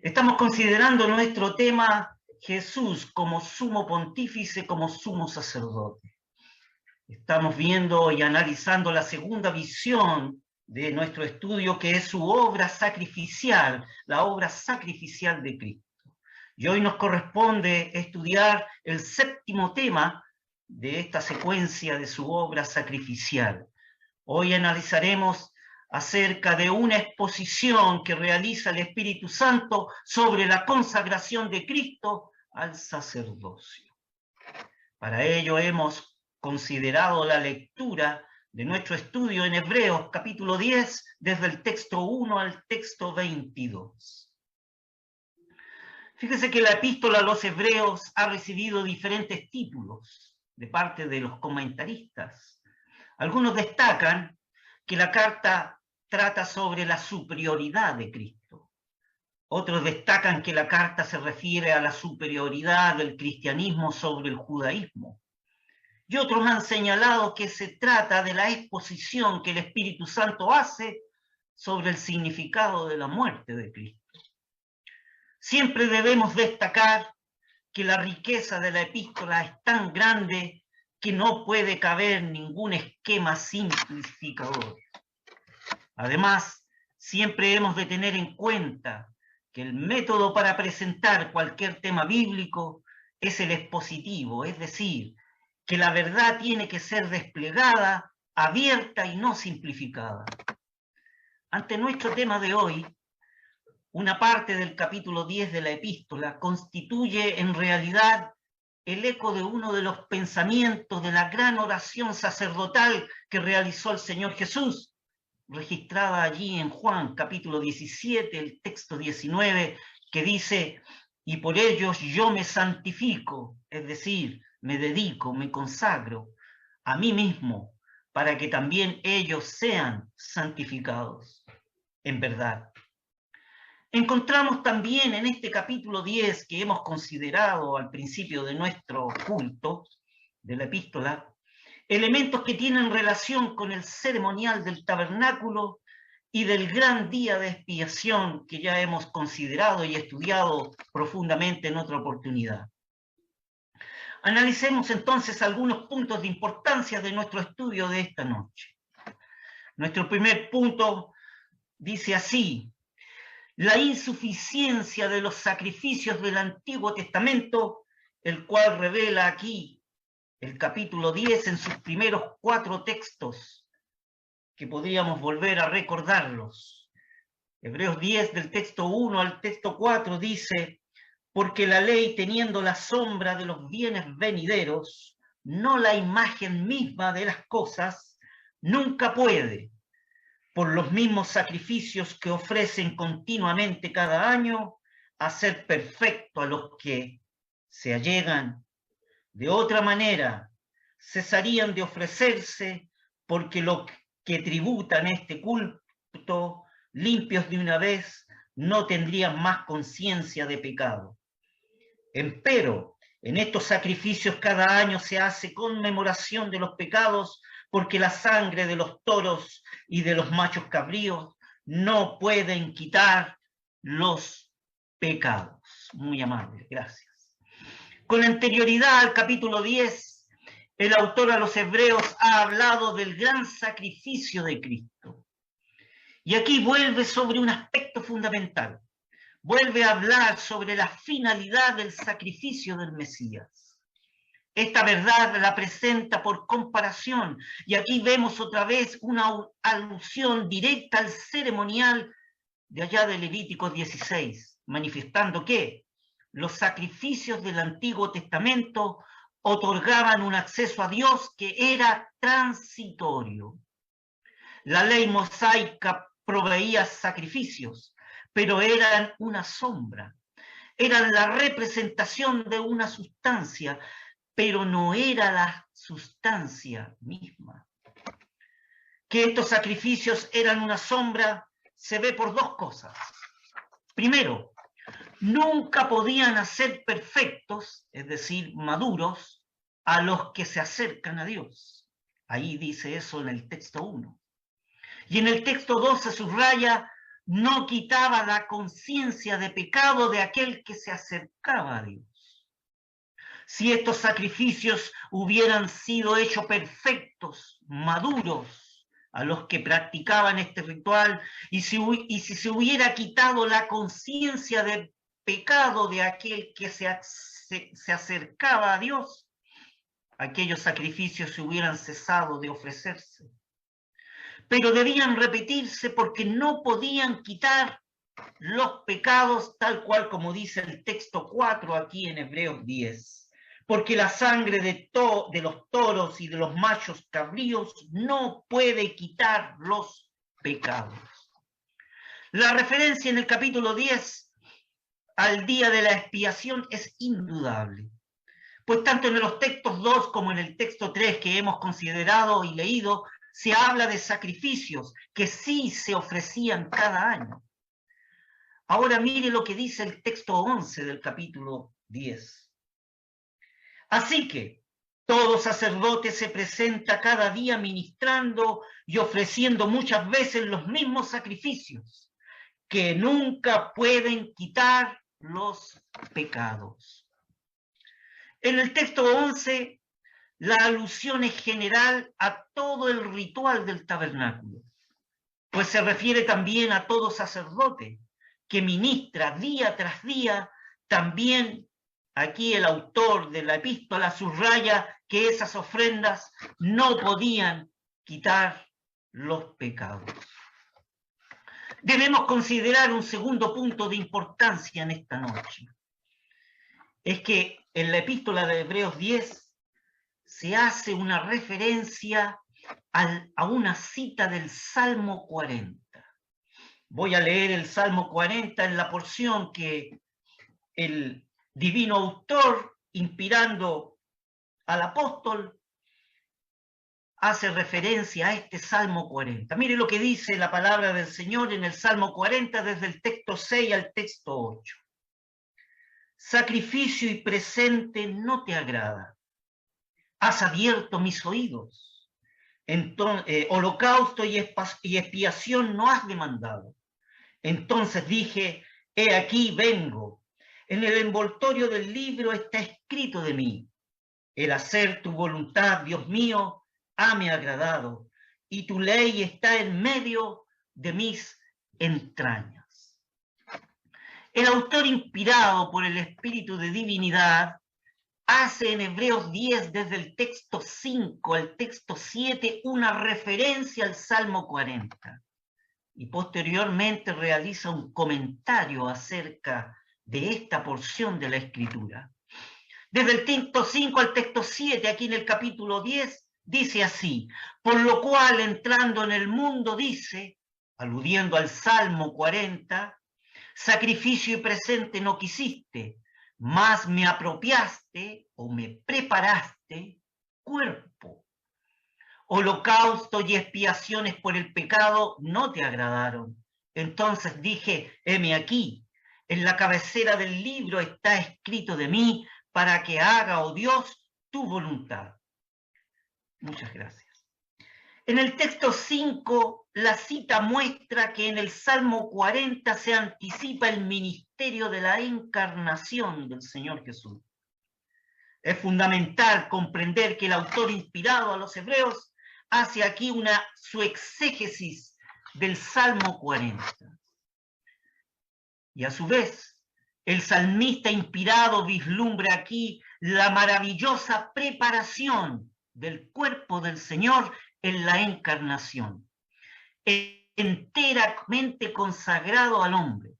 Estamos considerando nuestro tema Jesús como sumo pontífice, como sumo sacerdote. Estamos viendo y analizando la segunda visión de nuestro estudio, que es su obra sacrificial, la obra sacrificial de Cristo. Y hoy nos corresponde estudiar el séptimo tema de esta secuencia de su obra sacrificial. Hoy analizaremos acerca de una exposición que realiza el Espíritu Santo sobre la consagración de Cristo al sacerdocio. Para ello hemos considerado la lectura de nuestro estudio en Hebreos capítulo 10, desde el texto 1 al texto 22. Fíjese que la epístola a los Hebreos ha recibido diferentes títulos de parte de los comentaristas. Algunos destacan que la carta trata sobre la superioridad de Cristo. Otros destacan que la carta se refiere a la superioridad del cristianismo sobre el judaísmo. Y otros han señalado que se trata de la exposición que el Espíritu Santo hace sobre el significado de la muerte de Cristo. Siempre debemos destacar que la riqueza de la epístola es tan grande que no puede caber ningún esquema simplificador. Además, siempre hemos de tener en cuenta que el método para presentar cualquier tema bíblico es el expositivo, es decir, que la verdad tiene que ser desplegada, abierta y no simplificada. Ante nuestro tema de hoy, una parte del capítulo 10 de la epístola constituye en realidad el eco de uno de los pensamientos de la gran oración sacerdotal que realizó el Señor Jesús, registrada allí en Juan capítulo 17, el texto 19, que dice: y por ellos yo me santifico, es decir, me dedico, me consagro a mí mismo, para que también ellos sean santificados en verdad. Encontramos también en este capítulo 10 que hemos considerado al principio de nuestro culto de la epístola, elementos que tienen relación con el ceremonial del tabernáculo y del gran día de expiación que ya hemos considerado y estudiado profundamente en otra oportunidad. Analicemos entonces algunos puntos de importancia de nuestro estudio de esta noche. Nuestro primer punto dice así: la insuficiencia de los sacrificios del Antiguo Testamento, el cual revela aquí el capítulo 10 en sus primeros 4 textos, que podríamos volver a recordarlos. Hebreos 10, del texto 1 al texto 4, dice: porque la ley, teniendo la sombra de los bienes venideros, no la imagen misma de las cosas, nunca puede, por los mismos sacrificios que ofrecen continuamente cada año, hacer perfecto a los que se allegan. De otra manera, cesarían de ofrecerse, porque los que tributan este culto, limpios de una vez, no tendrían más conciencia de pecado. Empero, en estos sacrificios cada año se hace conmemoración de los pecados, porque la sangre de los toros y de los machos cabríos no pueden quitar los pecados. Muy amable, gracias. Con anterioridad al capítulo 10, el autor a los Hebreos ha hablado del gran sacrificio de Cristo. Y aquí vuelve sobre un aspecto fundamental. Vuelve a hablar sobre la finalidad del sacrificio del Mesías. Esta verdad la presenta por comparación, y aquí vemos otra vez una alusión directa al ceremonial de allá de Levítico 16, manifestando que los sacrificios del Antiguo Testamento otorgaban un acceso a Dios que era transitorio. La ley mosaica proveía sacrificios, pero eran una sombra, eran la representación de una sustancia, pero no era la sustancia misma. Que estos sacrificios eran una sombra se ve por 2 cosas. Primero, nunca podían hacer perfectos, es decir, maduros, a los que se acercan a Dios. Ahí dice eso en el texto 1. Y en el texto 2 se subraya: no quitaba la conciencia de pecado de aquel que se acercaba a Dios. Si estos sacrificios hubieran sido hechos perfectos, maduros, a los que practicaban este ritual, y si se hubiera quitado la conciencia de pecado de aquel que se acercaba a Dios, aquellos sacrificios se hubieran cesado de ofrecerse. Pero debían repetirse porque no podían quitar los pecados, tal cual como dice el texto 4 aquí en Hebreos 10. Porque la sangre de los toros y de los machos cabríos no puede quitar los pecados. La referencia en el capítulo 10 al día de la expiación es indudable, pues tanto en los textos 2 como en el texto 3 que hemos considerado y leído, se habla de sacrificios que sí se ofrecían cada año. Ahora mire lo que dice el texto 11 del capítulo 10. Así que todo sacerdote se presenta cada día ministrando y ofreciendo muchas veces los mismos sacrificios, que nunca pueden quitar los pecados. En el texto 11, la alusión es general a todo el ritual del tabernáculo, pues se refiere también a todo sacerdote que ministra día tras día. También aquí el autor de la epístola subraya que esas ofrendas no podían quitar los pecados. Debemos considerar un segundo punto de importancia en esta noche. Es que en la epístola de Hebreos 10 se hace una referencia a una cita del Salmo 40. Voy a leer el Salmo 40 en la porción que el divino autor, inspirando al apóstol, hace referencia a este Salmo 40. Mire lo que dice la palabra del Señor en el Salmo 40 desde el texto 6 al texto 8. Sacrificio y presente no te agrada. Has abierto mis oídos. Entonces, holocausto y expiación no has demandado. Entonces dije, he aquí vengo. En el envoltorio del libro está escrito de mí. El hacer tu voluntad, Dios mío, hame agradado, y tu ley está en medio de mis entrañas. El autor, inspirado por el Espíritu de Divinidad, hace en Hebreos 10, desde el texto 5 al texto 7, una referencia al Salmo 40. Y posteriormente realiza un comentario acerca de esta porción de la Escritura. Desde el texto 5 al texto 7, aquí en el capítulo 10, dice así: por lo cual, entrando en el mundo, dice, aludiendo al Salmo 40, sacrificio y presente no quisiste, mas me apropiaste o me preparaste cuerpo. Holocausto y expiaciones por el pecado no te agradaron. Entonces dije, heme aquí, en la cabecera del libro está escrito de mí, para que haga, oh Dios, tu voluntad. Muchas gracias. En el texto 5, la cita muestra que en el Salmo 40 se anticipa el ministerio de la encarnación del Señor Jesús. Es fundamental comprender que el autor, inspirado a los hebreos, hace aquí su exégesis del Salmo 40. Y a su vez, el salmista inspirado vislumbra aquí la maravillosa preparación del cuerpo del Señor en la encarnación, enteramente consagrado al hombre,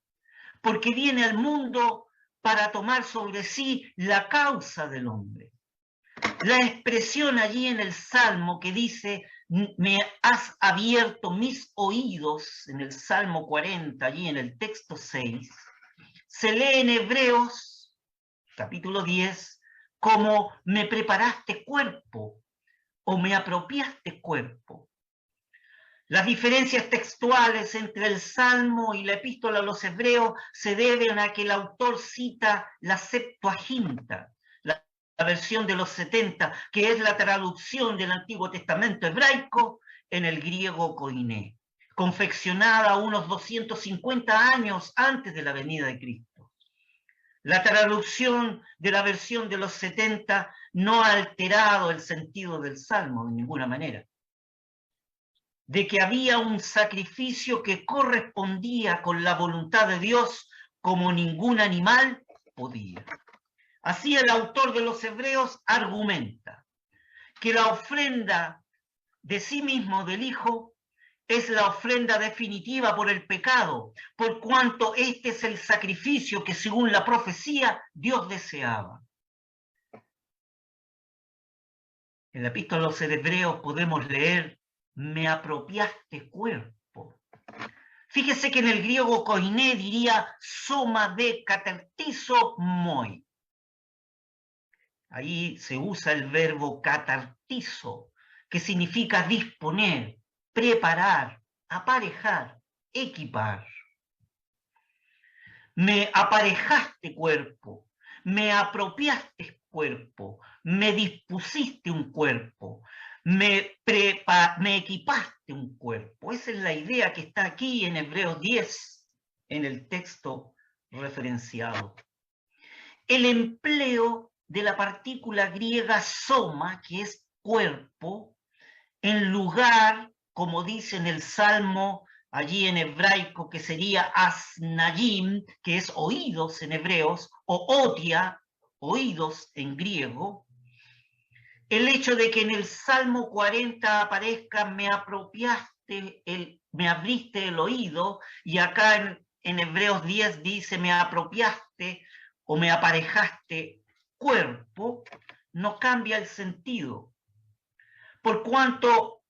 porque viene al mundo para tomar sobre sí la causa del hombre. La expresión allí en el Salmo que dice, me has abierto mis oídos, en el Salmo 40, allí en el texto 6, se lee en Hebreos, capítulo 10, como me preparaste cuerpo o me apropiaste cuerpo. Las diferencias textuales entre el Salmo y la epístola a los hebreos se deben a que el autor cita la Septuaginta, la versión de los 70, que es la traducción del Antiguo Testamento hebraico en el griego koiné. confeccionada unos 250 años antes de la venida de Cristo. La traducción de la versión de los 70 no ha alterado el sentido del Salmo de ninguna manera. De que había un sacrificio que correspondía con la voluntad de Dios como ningún animal podía. Así el autor de los Hebreos argumenta que la ofrenda de sí mismo del Hijo es la ofrenda definitiva por el pecado, por cuanto este es el sacrificio que según la profecía Dios deseaba. En la epístola a los Hebreos podemos leer: me apropiaste cuerpo. Fíjese que en el griego koiné diría soma de katartizo moi. Ahí se usa el verbo katartizo, que significa disponer, preparar, aparejar, equipar. Me aparejaste cuerpo, me apropiaste cuerpo, me dispusiste un cuerpo, me equipaste un cuerpo. Esa es la idea que está aquí en Hebreos 10, en el texto referenciado. El empleo de la partícula griega soma, que es cuerpo, en lugar, como dice en el Salmo, allí en hebraico, que sería asnayim, que es oídos en hebreos, o otia, oídos en griego. El hecho de que en el Salmo 40 aparezca me apropiaste, me abriste el oído, y acá en Hebreos 10 dice me apropiaste o me aparejaste cuerpo, no cambia el sentido. Por cuanto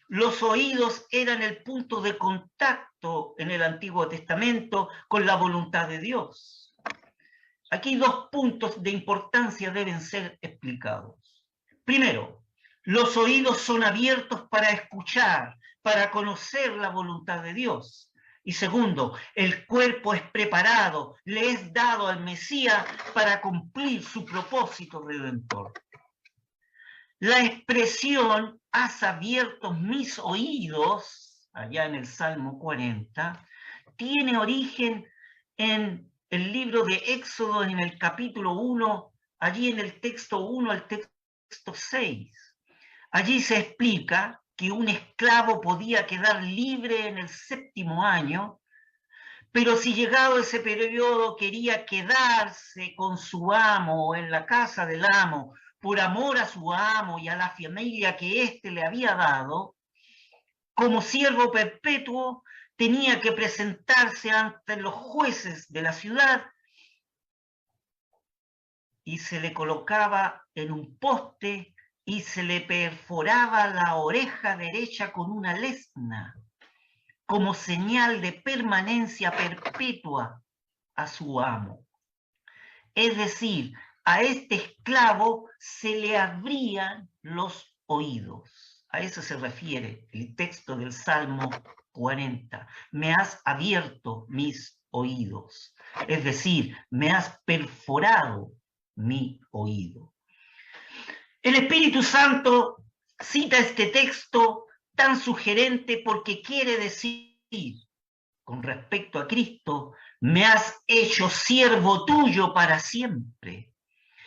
los oídos eran el punto de contacto en el Antiguo Testamento con la voluntad de Dios. Aquí dos puntos de importancia deben ser explicados. Primero, los oídos son abiertos para escuchar, para conocer la voluntad de Dios. Y segundo, el cuerpo es preparado, le es dado al Mesías para cumplir su propósito redentor. La expresión has abierto mis oídos, allá en el Salmo 40, tiene origen en el libro de Éxodo, en el capítulo 1, allí en el texto 1 al texto 6. Allí se explica que un esclavo podía quedar libre en el 7º año, pero si llegado ese periodo quería quedarse con su amo o en la casa del amo, por amor a su amo y a la familia que éste le había dado, como siervo perpetuo tenía que presentarse ante los jueces de la ciudad y se le colocaba en un poste y se le perforaba la oreja derecha con una lesna, como señal de permanencia perpetua a su amo. Es decir, a este esclavo se le abrían los oídos. A eso se refiere el texto del Salmo 40. Me has abierto mis oídos. Es decir, me has perforado mi oído. El Espíritu Santo cita este texto tan sugerente porque quiere decir, con respecto a Cristo, me has hecho siervo tuyo para siempre.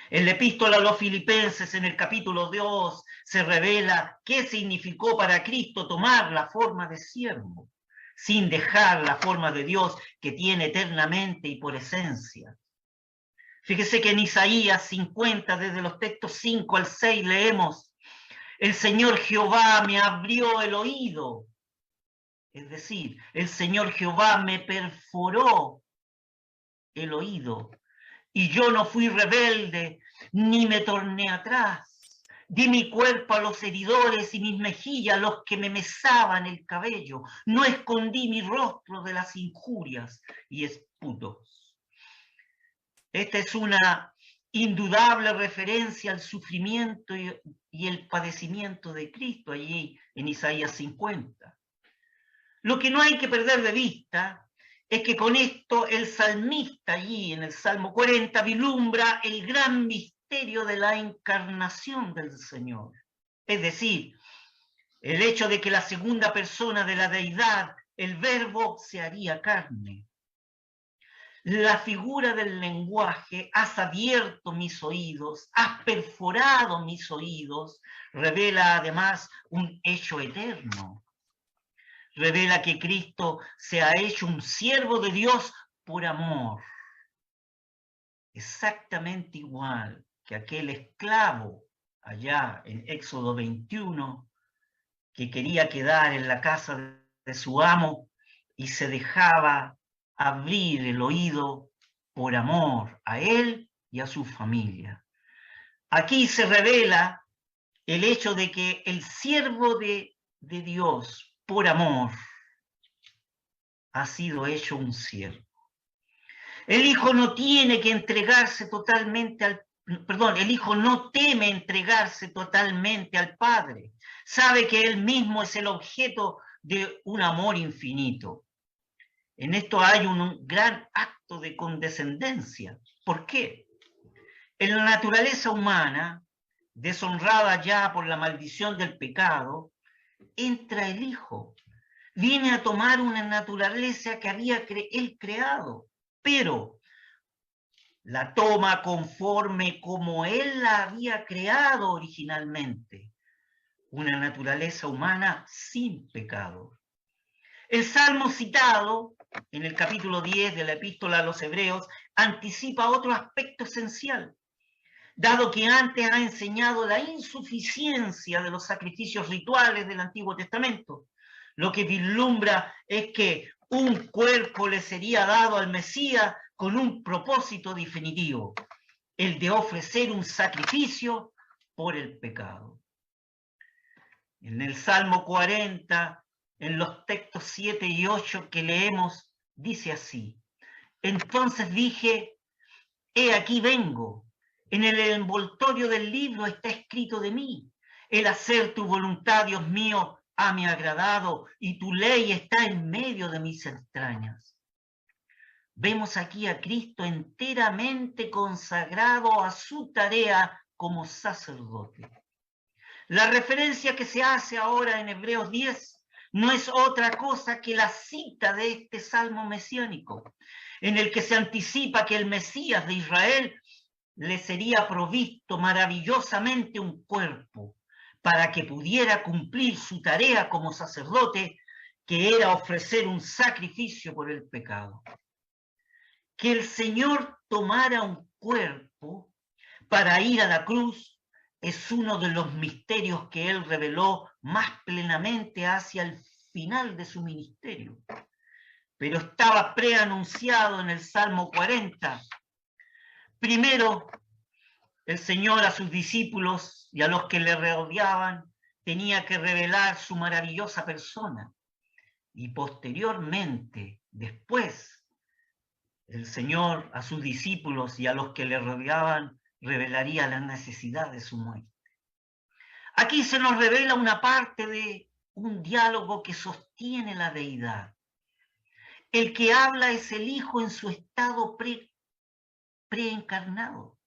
En la epístola a los Filipenses, en el capítulo 2, se revela qué significó para Cristo tomar la forma de siervo, sin dejar la forma de Dios que tiene eternamente y por esencia. Fíjese que en Isaías 50, desde los textos 5 al 6, leemos: el Señor Jehová me abrió el oído. Es decir, el Señor Jehová me perforó el oído. Y yo no fui rebelde, ni me torné atrás. Di mi cuerpo a los heridores y mis mejillas a los que me mesaban el cabello. No escondí mi rostro de las injurias y esputos. Esta es una indudable referencia al sufrimiento y el padecimiento de Cristo allí en Isaías 50. Lo que no hay que perder de vista es que con esto el salmista allí en el Salmo 40 vislumbra el gran misterio de la encarnación del Señor. Es decir, el hecho de que la segunda persona de la deidad el verbo se haría carne. La figura del lenguaje, has abierto mis oídos, has perforado mis oídos, revela además un hecho eterno. Revela que Cristo se ha hecho un siervo de Dios por amor. Exactamente igual que aquel esclavo allá en Éxodo 21, que quería quedar en la casa de su amo y se dejaba abrir el oído por amor a él y a su familia. Aquí se revela el hecho de que el siervo de Dios, por amor, ha sido hecho un siervo. El hijo no tiene que entregarse totalmente al el hijo no teme entregarse totalmente al padre. Sabe que él mismo es el objeto de un amor infinito. En esto hay un gran acto de condescendencia. ¿Por qué? En la naturaleza humana, deshonrada ya por la maldición del pecado, entra el hijo. Viene a tomar una naturaleza que había él creado, pero la toma conforme como él la había creado originalmente, una naturaleza humana sin pecado. El salmo citado en el capítulo 10 de la epístola a los Hebreos anticipa otro aspecto esencial, dado que antes ha enseñado la insuficiencia de los sacrificios rituales del Antiguo Testamento. Lo que vislumbra es que un cuerpo le sería dado al Mesías con un propósito definitivo, el de ofrecer un sacrificio por el pecado. En el Salmo 40, en los textos 7 y 8 que leemos, dice así: entonces dije, he aquí vengo, en el envoltorio del libro está escrito de mí, el hacer tu voluntad, Dios mío, hame agradado, y tu ley está en medio de mis entrañas. Vemos aquí a Cristo enteramente consagrado a su tarea como sacerdote. La referencia que se hace ahora en Hebreos 10 no es otra cosa que la cita de este salmo mesiánico, en el que se anticipa que el Mesías de Israel le sería provisto maravillosamente un cuerpo para que pudiera cumplir su tarea como sacerdote, que era ofrecer un sacrificio por el pecado. Que el Señor tomara un cuerpo para ir a la cruz es uno de los misterios que Él reveló más plenamente hacia el final de su ministerio. Pero estaba preanunciado en el Salmo 40. Primero, el Señor a sus discípulos y a los que le rodeaban tenía que revelar su maravillosa persona. Y posteriormente, después, el Señor a sus discípulos y a los que le rodeaban revelaría la necesidad de su muerte. Aquí se nos revela una parte de un diálogo que sostiene la deidad. El que habla es el Hijo en su estado preencarnado.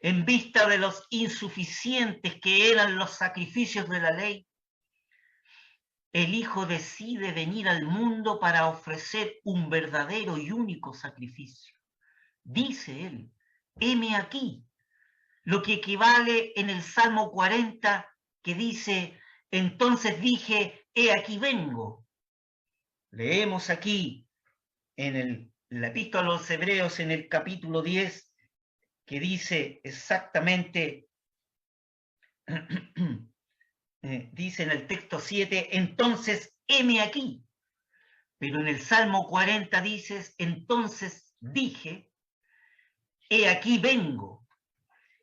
En vista de los insuficientes que eran los sacrificios de la ley, el Hijo decide venir al mundo para ofrecer un verdadero y único sacrificio. Dice él, heme aquí, lo que equivale en el Salmo 40 que dice, entonces dije, he aquí vengo. Leemos aquí en la epístola a los Hebreos en el capítulo 10 que dice exactamente, dice en el texto 7, entonces heme aquí. Pero en el Salmo 40 dices, entonces dije, he aquí vengo.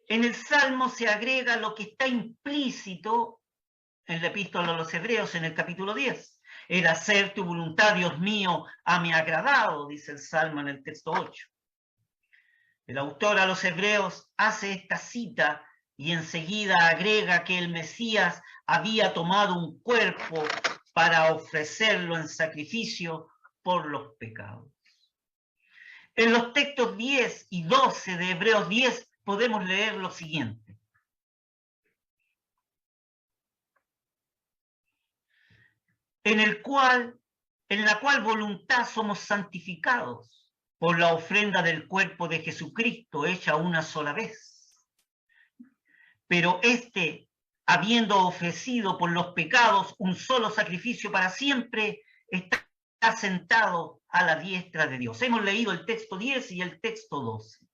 En el Salmo se agrega lo que está implícito en la epístola a los Hebreos en el capítulo 10. El hacer tu voluntad, Dios mío, hame agradado, dice el Salmo en el texto 8. El autor a los Hebreos hace esta cita y enseguida agrega que el Mesías había tomado un cuerpo para ofrecerlo en sacrificio por los pecados. En los textos 10 y 12 de Hebreos 10 podemos leer lo siguiente. En el cual en la cual voluntad somos santificados por la ofrenda del cuerpo de Jesucristo hecha una sola vez. Pero habiendo ofrecido por los pecados un solo sacrificio para siempre, está sentado a la diestra de Dios. Hemos leído el texto 10 y el texto 12.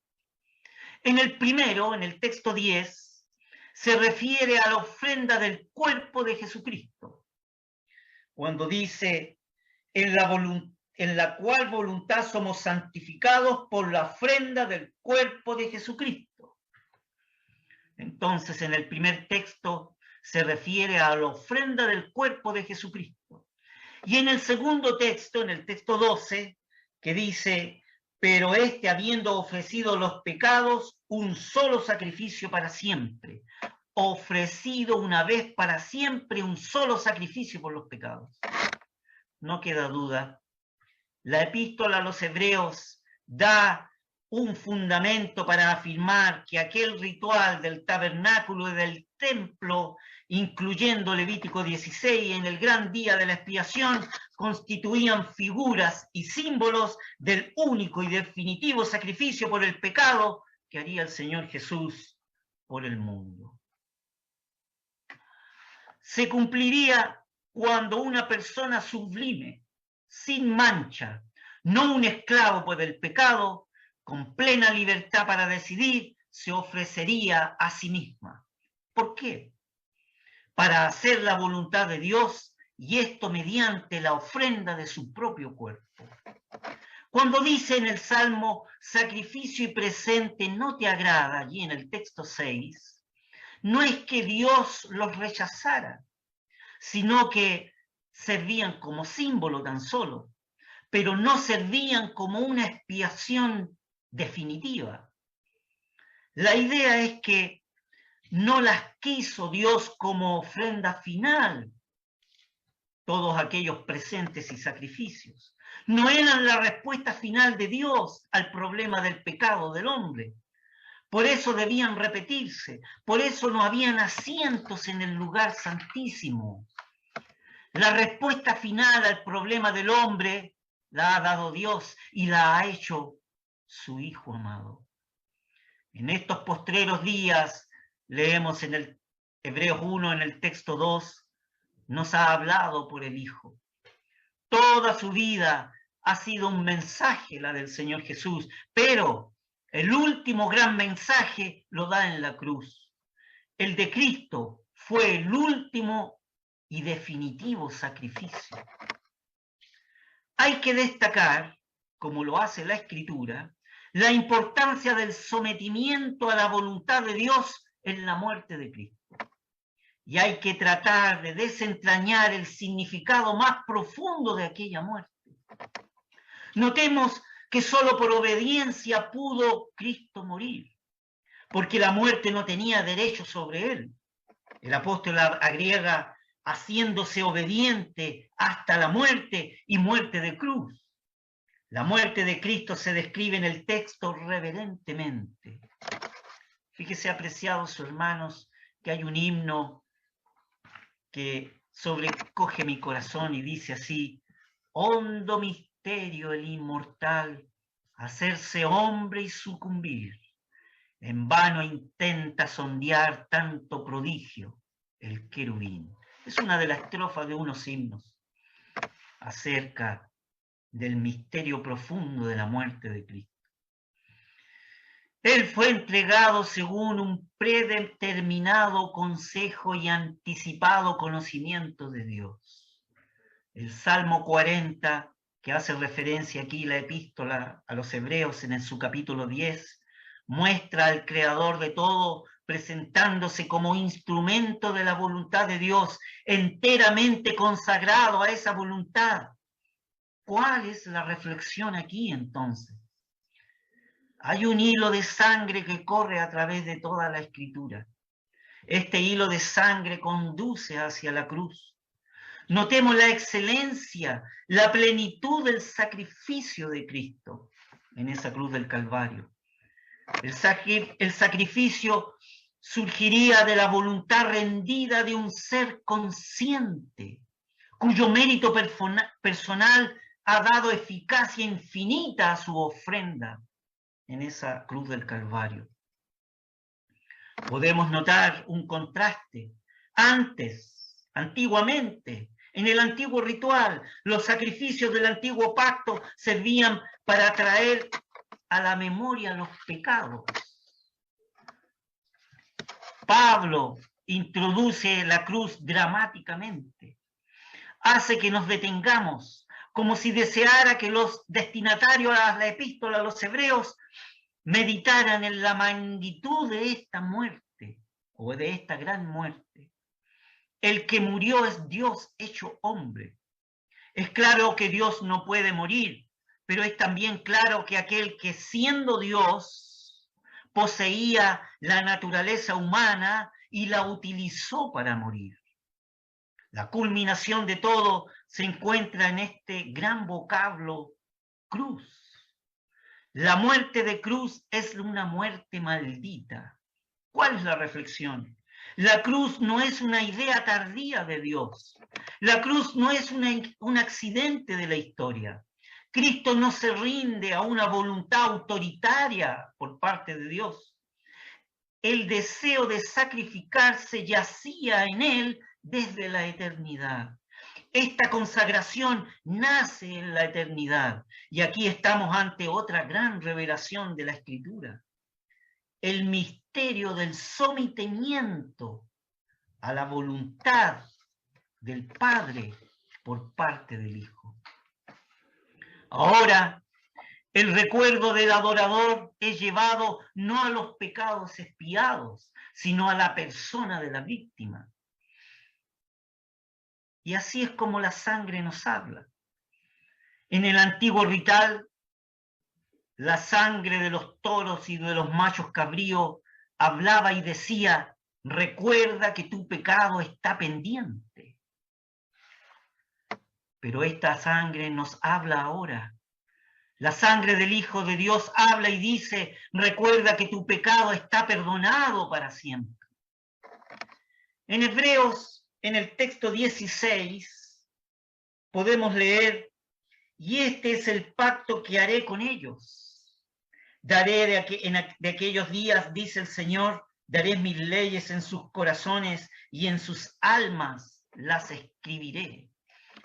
En el primero, en el texto 10, se refiere a la ofrenda del cuerpo de Jesucristo, cuando dice, en la cual voluntad somos santificados por la ofrenda del cuerpo de Jesucristo. Entonces, en el primer texto se refiere a la ofrenda del cuerpo de Jesucristo. Y en el segundo texto, en el texto 12, que dice, pero habiendo ofrecido los pecados, un solo sacrificio para siempre. Ofrecido una vez para siempre un solo sacrificio por los pecados. No queda duda. La epístola a los Hebreos da un fundamento para afirmar que aquel ritual del tabernáculo y del templo, incluyendo Levítico 16 en el gran día de la expiación, constituían figuras y símbolos del único y definitivo sacrificio por el pecado que haría el Señor Jesús por el mundo. Se cumpliría cuando una persona sublime, sin mancha, no un esclavo por el pecado, con plena libertad para decidir, se ofrecería a sí misma. ¿Por qué? Para hacer la voluntad de Dios, y esto mediante la ofrenda de su propio cuerpo. Cuando dice en el Salmo, sacrificio y presente no te agrada, allí en el texto 6, no es que Dios los rechazara, sino que servían como símbolo tan solo, pero no servían como una expiación definitiva. La idea es que no las quiso Dios como ofrenda final, todos aquellos presentes y sacrificios. No eran la respuesta final de Dios al problema del pecado del hombre. Por eso debían repetirse, por eso no habían asientos en el lugar santísimo. La respuesta final al problema del hombre la ha dado Dios y la ha hecho su Hijo amado. En estos postreros días, leemos en el Hebreos 1, en el texto 2, nos ha hablado por el Hijo. Toda su vida ha sido un mensaje, la del Señor Jesús, pero el último gran mensaje lo da en la cruz. El de Cristo fue el último y definitivo sacrificio. Hay que destacar, como lo hace la Escritura, la importancia del sometimiento a la voluntad de Dios en la muerte de Cristo. Y hay que tratar de desentrañar el significado más profundo de aquella muerte. Notemos que solo por obediencia pudo Cristo morir, porque la muerte no tenía derecho sobre él. El apóstol agrega, haciéndose obediente hasta la muerte y muerte de cruz. La muerte de Cristo se describe en el texto reverentemente. Fíjese, apreciados hermanos, que hay un himno que sobrecoge mi corazón y dice así: hondo misterio el inmortal, hacerse hombre y sucumbir. En vano intenta sondear tanto prodigio el querubín. Es una de las estrofas de unos himnos acerca del misterio profundo de la muerte de Cristo. Él fue entregado según un predeterminado consejo y anticipado conocimiento de Dios. El Salmo 40, que hace referencia aquí la epístola a los Hebreos en su capítulo 10, muestra al Creador de todo presentándose como instrumento de la voluntad de Dios, enteramente consagrado a esa voluntad. ¿Cuál es la reflexión aquí entonces? Hay un hilo de sangre que corre a través de toda la Escritura. Este hilo de sangre conduce hacia la cruz. Notemos la excelencia, la plenitud del sacrificio de Cristo en esa cruz del Calvario. El sacrificio surgiría de la voluntad rendida de un ser consciente, cuyo mérito personal ha dado eficacia infinita a su ofrenda en esa cruz del Calvario. Podemos notar un contraste. Antiguamente, en el antiguo ritual, los sacrificios del antiguo pacto servían para traer a la memoria los pecados. Pablo introduce la cruz dramáticamente. Hace que nos detengamos, como si deseara que los destinatarios a la epístola a los hebreos meditaran en la magnitud de esta muerte, o de esta gran muerte. El que murió es Dios hecho hombre. Es claro que Dios no puede morir, pero es también claro que aquel que siendo Dios poseía la naturaleza humana y la utilizó para morir. La culminación de todo se encuentra en este gran vocablo, cruz. La muerte de cruz es una muerte maldita. ¿Cuál es la reflexión? La cruz no es una idea tardía de Dios. La cruz no es un accidente de la historia. Cristo no se rinde a una voluntad autoritaria por parte de Dios. El deseo de sacrificarse yacía en él desde la eternidad. Esta consagración nace en la eternidad. Y aquí estamos ante otra gran revelación de la Escritura. El misterio del sometimiento a la voluntad del Padre por parte del Hijo. Ahora, el recuerdo del adorador es llevado no a los pecados expiados, sino a la persona de la víctima. Y así es como la sangre nos habla. En el antiguo ritual, la sangre de los toros y de los machos cabríos hablaba y decía: recuerda que tu pecado está pendiente. Pero esta sangre nos habla ahora. La sangre del Hijo de Dios habla y dice: recuerda que tu pecado está perdonado para siempre. En Hebreos, en el texto 16, podemos leer: y este es el pacto que haré con ellos. Daré de aquellos días, dice el Señor, daré mis leyes en sus corazones y en sus almas las escribiré.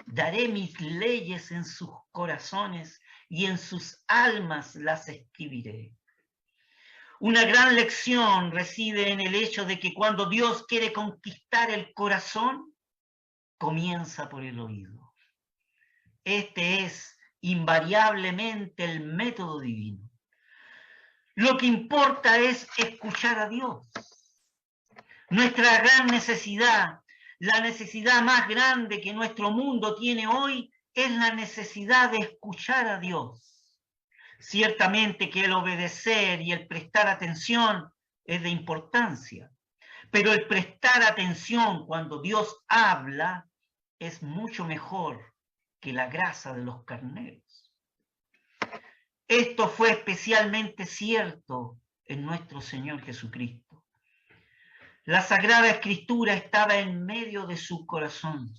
Daré mis leyes en sus corazones y en sus almas las escribiré. Una gran lección reside en el hecho de que cuando Dios quiere conquistar el corazón, comienza por el oído. Este es invariablemente el método divino. Lo que importa es escuchar a Dios. Nuestra gran necesidad, la necesidad más grande que nuestro mundo tiene hoy, es la necesidad de escuchar a Dios. Ciertamente que el obedecer y el prestar atención es de importancia, pero el prestar atención cuando Dios habla es mucho mejor que la grasa de los carneros. Esto fue especialmente cierto en nuestro Señor Jesucristo. La Sagrada Escritura estaba en medio de su corazón.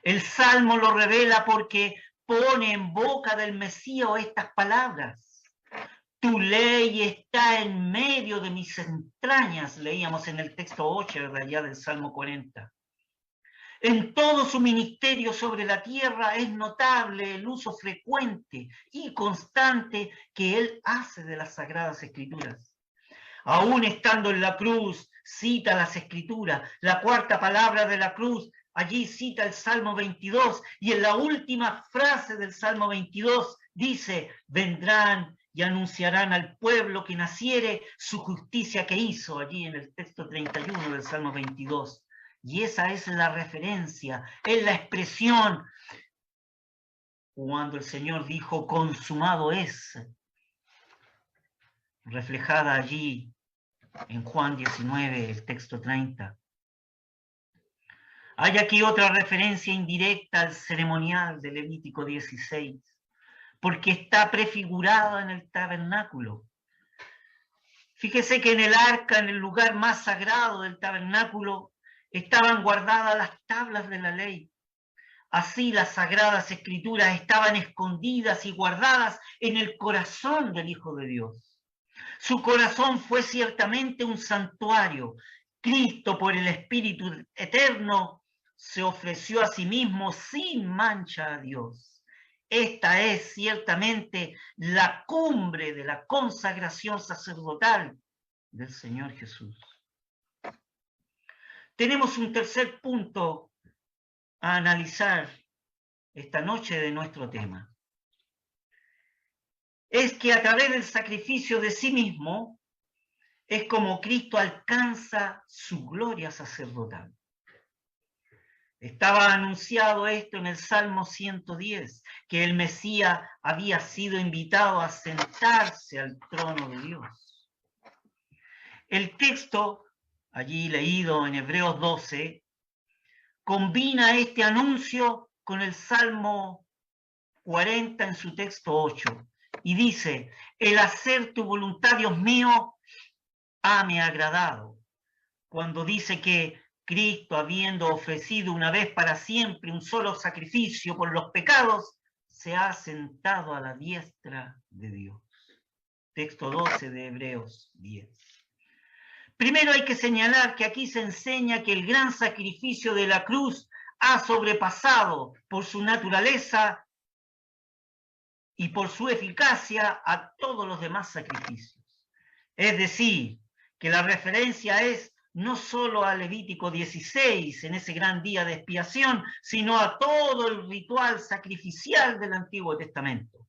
El Salmo lo revela porque pone en boca del Mesías estas palabras: tu ley está en medio de mis entrañas, leíamos en el texto 8 de allá del Salmo 40. En todo su ministerio sobre la tierra es notable el uso frecuente y constante que él hace de las Sagradas Escrituras. Aún estando en la cruz, cita las Escrituras. La cuarta palabra de la cruz, allí cita el Salmo 22, y en la última frase del Salmo 22 dice: vendrán y anunciarán al pueblo que naciere su justicia que hizo, allí en el texto 31 del Salmo 22. Y esa es la referencia, es la expresión cuando el Señor dijo: consumado es, reflejada allí en Juan 19, el texto 30. Hay aquí otra referencia indirecta al ceremonial de Levítico 16, porque está prefigurada en el tabernáculo. Fíjese que en el arca, en el lugar más sagrado del tabernáculo, estaban guardadas las tablas de la ley. Así las sagradas escrituras estaban escondidas y guardadas en el corazón del Hijo de Dios. Su corazón fue ciertamente un santuario. Cristo, por el Espíritu eterno, se ofreció a sí mismo sin mancha a Dios. Esta es ciertamente la cumbre de la consagración sacerdotal del Señor Jesús. Tenemos un tercer punto a analizar esta noche de nuestro tema. Es que a través del sacrificio de sí mismo es como Cristo alcanza su gloria sacerdotal. Estaba anunciado esto en el Salmo 110, que el Mesías había sido invitado a sentarse al trono de Dios. El texto, allí leído en Hebreos 12, combina este anuncio con el Salmo 40 en su texto 8, y dice: el hacer tu voluntad, Dios mío, me agradado. Cuando dice que Cristo, habiendo ofrecido una vez para siempre un solo sacrificio por los pecados, se ha sentado a la diestra de Dios. Texto 12 de Hebreos 10. Primero hay que señalar que aquí se enseña que el gran sacrificio de la cruz ha sobrepasado por su naturaleza y por su eficacia a todos los demás sacrificios. Es decir, que la referencia es no solo a Levítico 16, en ese gran día de expiación, sino a todo el ritual sacrificial del Antiguo Testamento.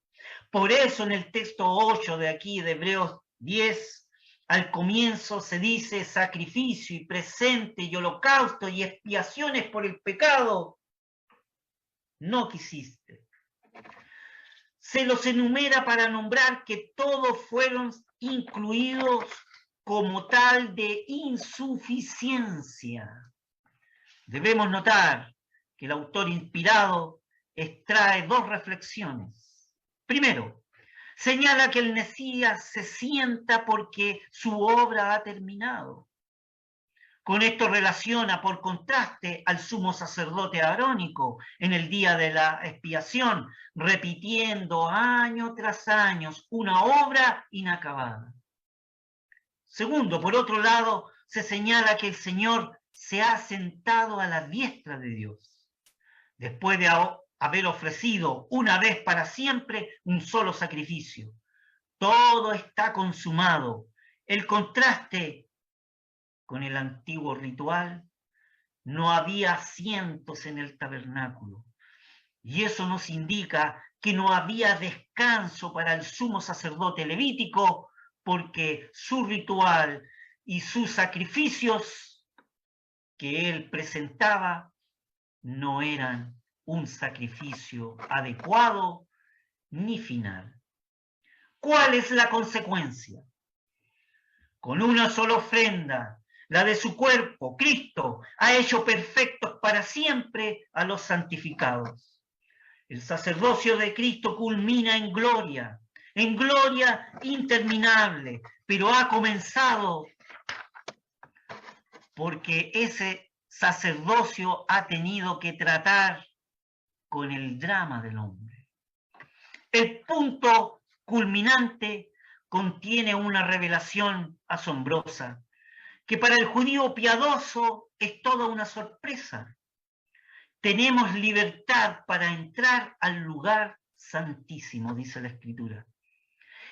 Por eso en el texto 8 de aquí, de Hebreos 10, al comienzo se dice: sacrificio y presente y holocausto y expiaciones por el pecado no quisiste. Se los enumera para nombrar que todos fueron incluidos como tal de insuficiencia. Debemos notar que el autor inspirado extrae dos reflexiones. Primero, señala que el Mesías se sienta porque su obra ha terminado. Con esto relaciona por contraste al sumo sacerdote arónico en el día de la expiación, repitiendo año tras año una obra inacabada. Segundo, por otro lado, se señala que el Señor se ha sentado a la diestra de Dios, después de haber ofrecido una vez para siempre un solo sacrificio. Todo está consumado. El contraste con el antiguo ritual: no había asientos en el tabernáculo. Y eso nos indica que no había descanso para el sumo sacerdote levítico, porque su ritual y sus sacrificios que él presentaba no eran un sacrificio adecuado ni final. ¿Cuál es la consecuencia? Con una sola ofrenda, la de su cuerpo, Cristo ha hecho perfectos para siempre a los santificados. El sacerdocio de Cristo culmina en gloria interminable, pero ha comenzado porque ese sacerdocio ha tenido que tratar con el drama del hombre. El punto culminante contiene una revelación asombrosa, que para el judío piadoso es toda una sorpresa. Tenemos libertad para entrar al lugar santísimo, dice la Escritura.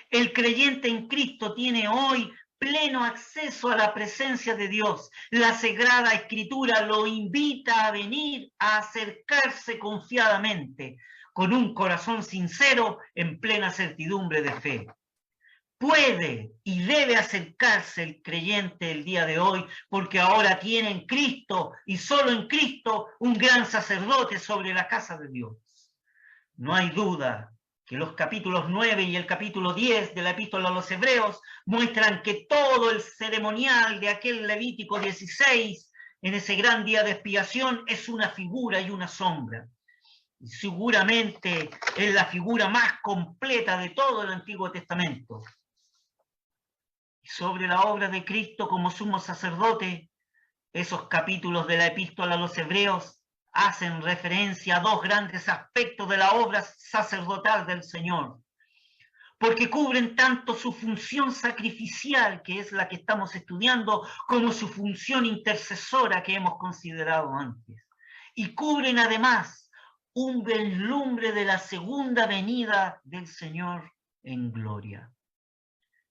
El creyente en Cristo tiene hoy pleno acceso a la presencia de Dios. La Sagrada Escritura lo invita a venir, a acercarse confiadamente, con un corazón sincero, en plena certidumbre de fe. Puede y debe acercarse el creyente el día de hoy, porque ahora tiene en Cristo y solo en Cristo un gran sacerdote sobre la casa de Dios. No hay duda que los capítulos 9 y el capítulo 10 de la Epístola a los Hebreos muestran que todo el ceremonial de aquel Levítico 16 en ese gran día de expiación es una figura y una sombra. Y seguramente es la figura más completa de todo el Antiguo Testamento. Sobre la obra de Cristo como sumo sacerdote, esos capítulos de la Epístola a los Hebreos hacen referencia a dos grandes aspectos de la obra sacerdotal del Señor, porque cubren tanto su función sacrificial, que es la que estamos estudiando, como su función intercesora que hemos considerado antes. Y cubren además un vislumbre de la segunda venida del Señor en gloria,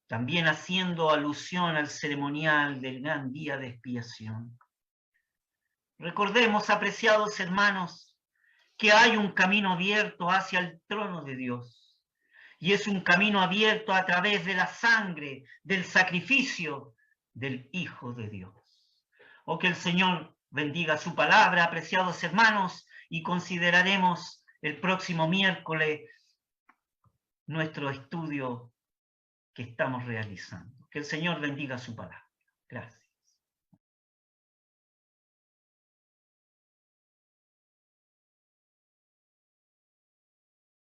también haciendo alusión al ceremonial del gran día de expiación. Recordemos, apreciados hermanos, que hay un camino abierto hacia el trono de Dios, y es un camino abierto a través de la sangre, del sacrificio del Hijo de Dios. Oh, que el Señor bendiga su palabra, apreciados hermanos, y consideraremos el próximo miércoles nuestro estudio que estamos realizando. Que el Señor bendiga su palabra. Gracias.